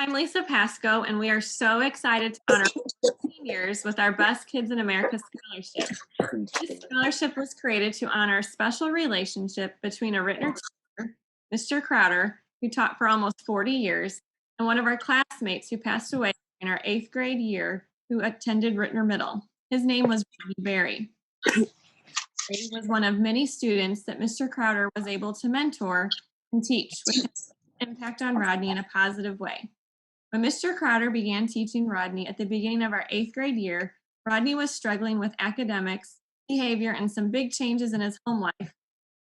I'm Lisa Pasco, and we are so excited to honor 15 years with our Best Kids in America Scholarship. This scholarship was created to honor a special relationship between a Ritenour teacher, Mr. Crowder, who taught for almost 40 years, and one of our classmates who passed away in our 8th grade year who attended Ritenour Middle. His name was Rodney Berri. He was one of many students that Mr. Crowder was able to mentor and teach, with his impact on Rodney in a positive way. When Mr. Crowder began teaching Rodney at the beginning of our 8th grade year, Rodney was struggling with academics, behavior, and some big changes in his home life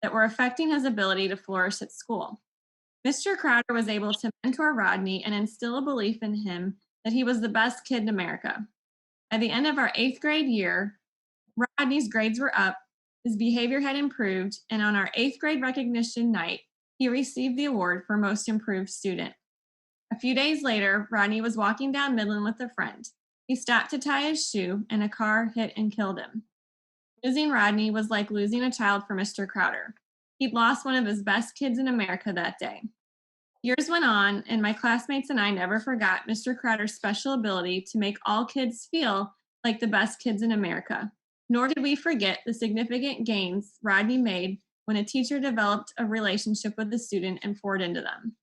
that were affecting his ability to flourish at school. Mr. Crowder was able to mentor Rodney and instill a belief in him that he was the best kid in America. At the end of our 8th grade year, Rodney's grades were up, his behavior had improved, and on our 8th grade recognition night, he received the award for Most Improved Student. A few days later, Rodney was walking down Midland with a friend. He stopped to tie his shoe, and a car hit and killed him. Losing Rodney was like losing a child for Mr. Crowder. He'd lost one of his best kids in America that day. Years went on, and my classmates and I never forgot Mr. Crowder's special ability to make all kids feel like the best kids in America. Nor did we forget the significant gains Rodney made when a teacher developed a relationship with the student and poured into them.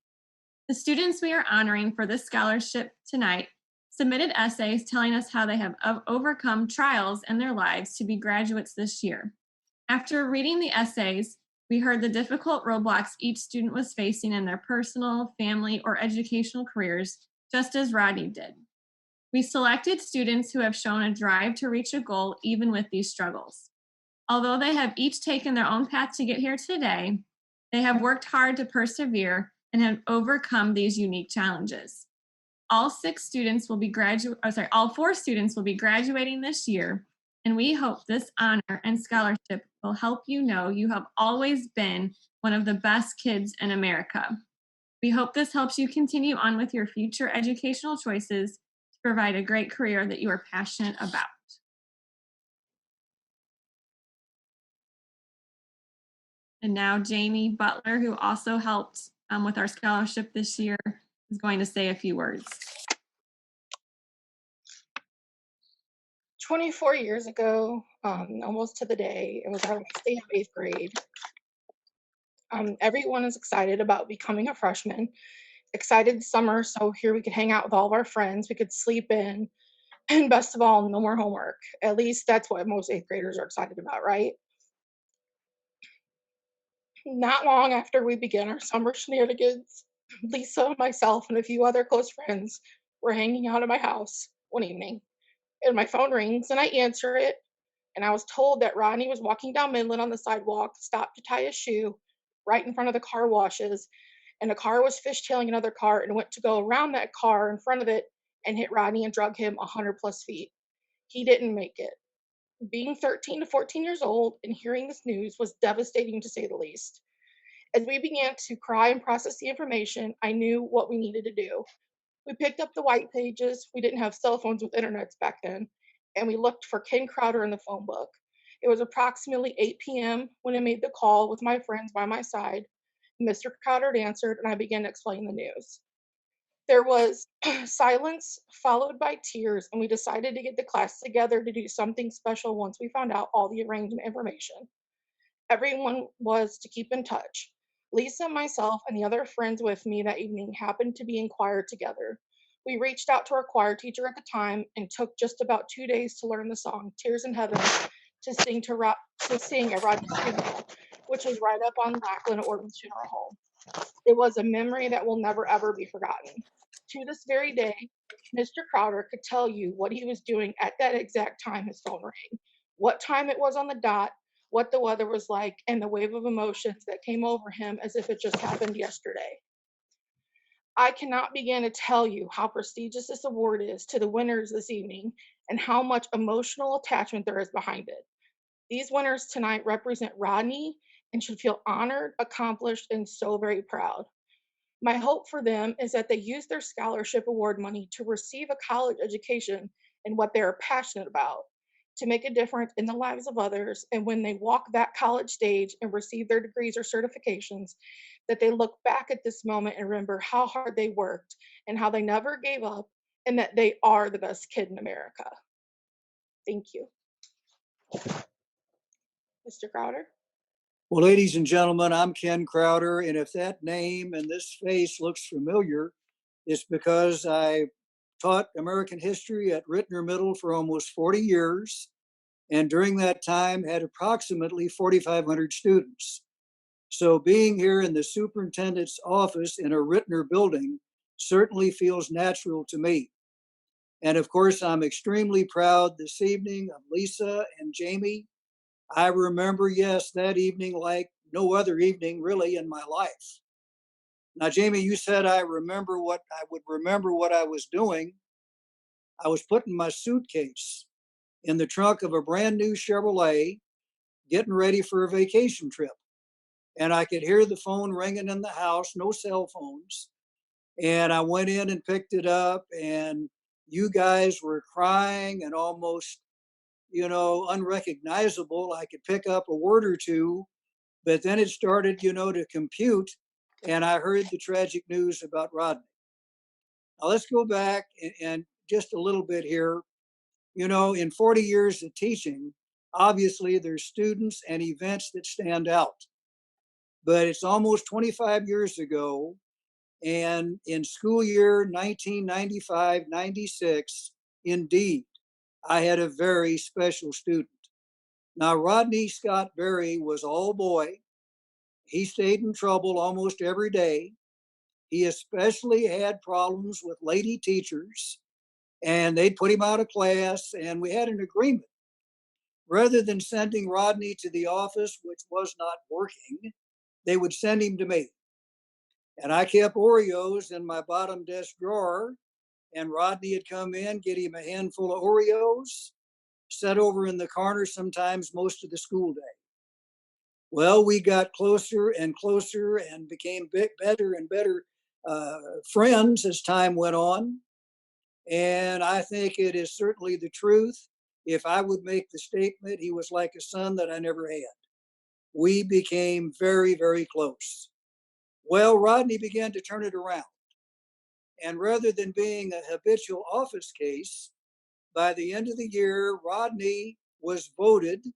The students we are honoring for this scholarship tonight submitted essays telling us how they have overcome trials in their lives to be graduates this year. After reading the essays, we heard the difficult roadblocks each student was facing in their personal, family, or educational careers, just as Rodney did. We selected students who have shown a drive to reach a goal even with these struggles. Although they have each taken their own path to get here today, they have worked hard to persevere and have overcome these unique challenges. All 6 students will be all 4 students will be graduating this year, and we hope this honor and scholarship will help you know you have always been one of the best kids in America. We hope this helps you continue on with your future educational choices to provide a great career that you are passionate about. And now Jamie Butler, who also helped with our scholarship this year, is going to say a few words. 24 years ago, almost to the day, it was our last day of 8th grade. Everyone is excited about becoming a freshman, excited summer, so here we could hang out with all of our friends, we could sleep in, and best of all, no more homework. At least that's what most 8th graders are excited about, right? Not long after we began our summer shenanigans, Lisa, myself, and a few other close friends were hanging out at my house one evening, and my phone rings, and I answer it, and I was told that Rodney was walking down Midland on the sidewalk, stopped to tie his shoe right in front of the car washes, and a car was fishtailing another car and went to go around that car in front of it and hit Rodney and drug him 100 plus feet. He didn't make it. Being 13 to 14 years old and hearing this news was devastating to say the least. As we began to cry and process the information, I knew what we needed to do. We picked up the white pages. We didn't have cell phones with internets back then, and we looked for Ken Crowder in the phone book. It was approximately 8 p.m. when I made the call with my friends by my side. Mr. Crowder answered, and I began to explain the news. There was silence followed by tears, and we decided to get the class together to do something special once we found out all the arrangement information. Everyone was to keep in touch. Lisa, myself, and the other friends with me that evening happened to be in choir together. We reached out to our choir teacher at the time and took just about 2 days to learn the song "Tears in Heaven" to sing at Rodney's funeral, which was right up on Magdalena Orton's funeral home. It was a memory that will never ever be forgotten. To this very day, Mr. Crowder could tell you what he was doing at that exact time his phone rang, what time it was on the dot, what the weather was like, and the wave of emotions that came over him as if it just happened yesterday. I cannot begin to tell you how prestigious this award is to the winners this evening and how much emotional attachment there is behind it. These winners tonight represent Rodney and should feel honored, accomplished, and so very proud. My hope for them is that they use their scholarship award money to receive a college education in what they are passionate about, to make a difference in the lives of others, and when they walk that college stage and receive their degrees or certifications, that they look back at this moment and remember how hard they worked and how they never gave up and that they are the best kid in America. Thank you. Mr. Crowder? Well, ladies and gentlemen, I'm Ken Crowder, and if that name and this face looks familiar, it's because I taught American history at Ritenour Middle for almost 40 years, and during that time had approximately 4,500 students. So being here in the superintendent's office in a Ritenour building certainly feels natural to me. And of course, I'm extremely proud this evening of Lisa and Jamie. I remember, yes, that evening like no other evening really in my life. Now, Jamie, you said I would remember what I was doing. I was putting my suitcase in the trunk of a brand new Chevrolet, getting ready for a vacation trip. And I could hear the phone ringing in the house, no cell phones. And I went in and picked it up, and you guys were crying and almost, unrecognizable. I could pick up a word or two, but then it started, to compute, and I heard the tragic news about Rodney. Now let's go back and just a little bit here. In 40 years of teaching, obviously there's students and events that stand out, but it's almost 25 years ago, and in school year 1995-96, indeed, I had a very special student. Now, Rodney Scott Berri was all boy. He stayed in trouble almost every day. He especially had problems with lady teachers, and they'd put him out of class, and we had an agreement. Rather than sending Rodney to the office, which was not working, they would send him to me. And I kept Oreos in my bottom desk drawer, and Rodney had come in, get him a handful of Oreos, set over in the corner sometimes most of the school day. Well, we got closer and closer and became better and better friends as time went on. And I think it is certainly the truth. If I would make the statement, he was like a son that I never had. We became very, very close. Well, Rodney began to turn it around. And rather than being a habitual office case, by the end of the year, Rodney was voted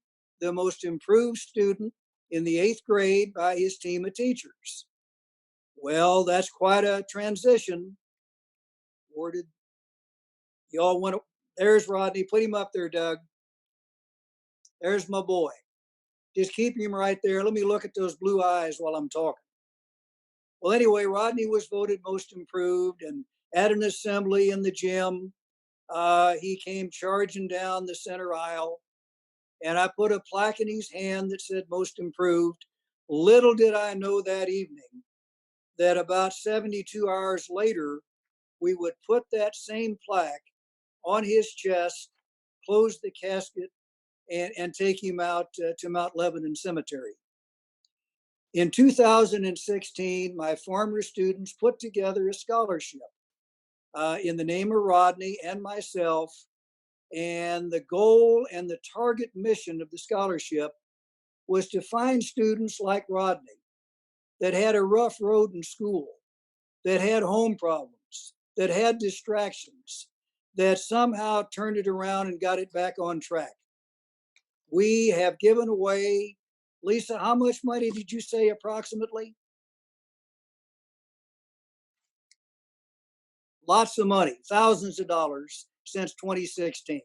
the most improved student in the 8th grade by his team of teachers. Well, that's quite a transition. Where did y'all want to? There's Rodney. Put him up there, Doug. There's my boy. Just keep him right there. Let me look at those blue eyes while I'm talking. Well, anyway, Rodney was voted most improved, and at an assembly in the gym, he came charging down the center aisle, and I put a plaque in his hand that said most improved. Little did I know that evening that about 72 hours later, we would put that same plaque on his chest, close the casket, and take him out to Mount Lebanon Cemetery. In 2016, my former students put together a scholarship in the name of Rodney and myself. And the goal and the target mission of the scholarship was to find students like Rodney that had a rough road in school, that had home problems, that had distractions, that somehow turned it around and got it back on track. We have given away, Lisa, how much money did you say approximately? Lots of money, thousands of dollars since 2016.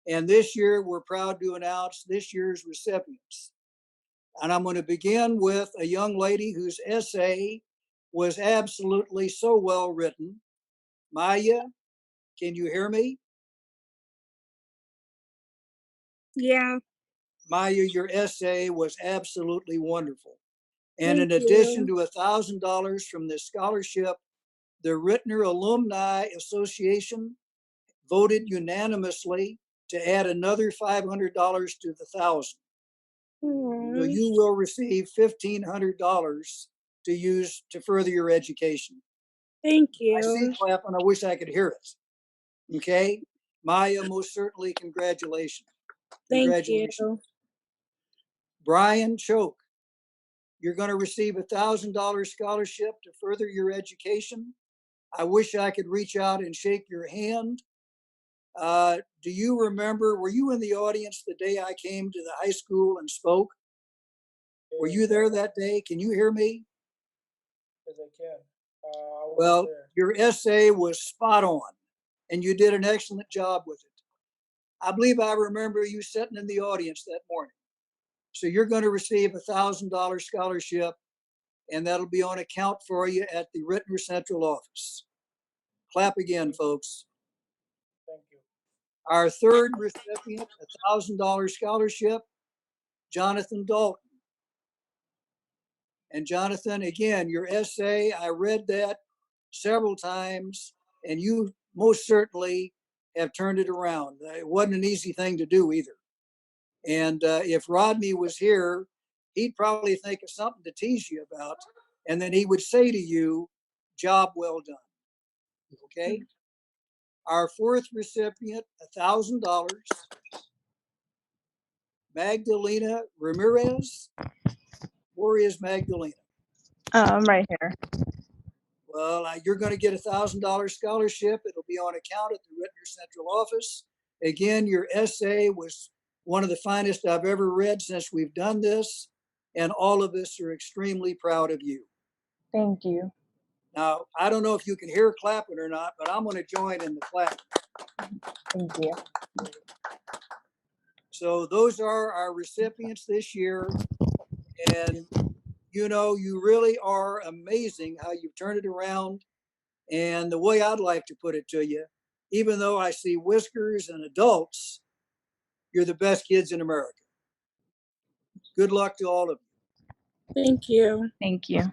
And this year, we're proud to announce this year's recipients. And I'm going to begin with a young lady whose essay was absolutely so well written. Myah, can you hear me? Yeah, Myah, your essay was absolutely wonderful. And thank in addition you. to $1,000 from this scholarship, the Ritenour Alumni Association voted unanimously to add another $500 to the 1,000. So Aw, you will receive $1,500 to use to further your education. thank I see you. clapping. I wish I could hear it. Okay. Myah, most certainly, congratulations. Thank you. Congratulations. Byron Choc. You're going to receive a $1,000 scholarship to further your education. I wish I could reach out and shake your hand. Do you remember, were you in the audience the day I came to the high school and spoke? Were you there that day? Can you hear me? Yes, I can. I was Well, there. your essay was spot on, and you did an excellent job with it. I believe I remember you sitting in the audience that morning. So you're going to receive a $1,000 scholarship, and that'll be on account for you at the Ritenour Central office. Clap again, folks. Thank you. Our third recipient, a $1,000 scholarship, Jonathon Dalton. And Jonathon, again, your essay, I read that several times, and you most certainly have turned it around. It wasn't an easy thing to do either. And if Rodney was here, he'd probably think of something to tease you about, and then he would say to you, job well done. Okay? Our fourth recipient, $1,000, Magdalena Ramirez. Where is Magdalena? Right here. Well, you're going to get a $1,000 scholarship. It'll be on account at the Ritenour Central office. Again, your essay was one of the finest I've ever read since we've done this, and all of us are extremely proud of you. Thank you. Now, I don't know if you can hear clapping or not, but I'm going to join in the clap. Thank you. So those are our recipients this year, and you know, you really are amazing how you've turned it around. And the way I'd like to put it to you, even though I see whiskers and adults, you're the best kids in America. Good luck to all of you. Thank you. Thank you.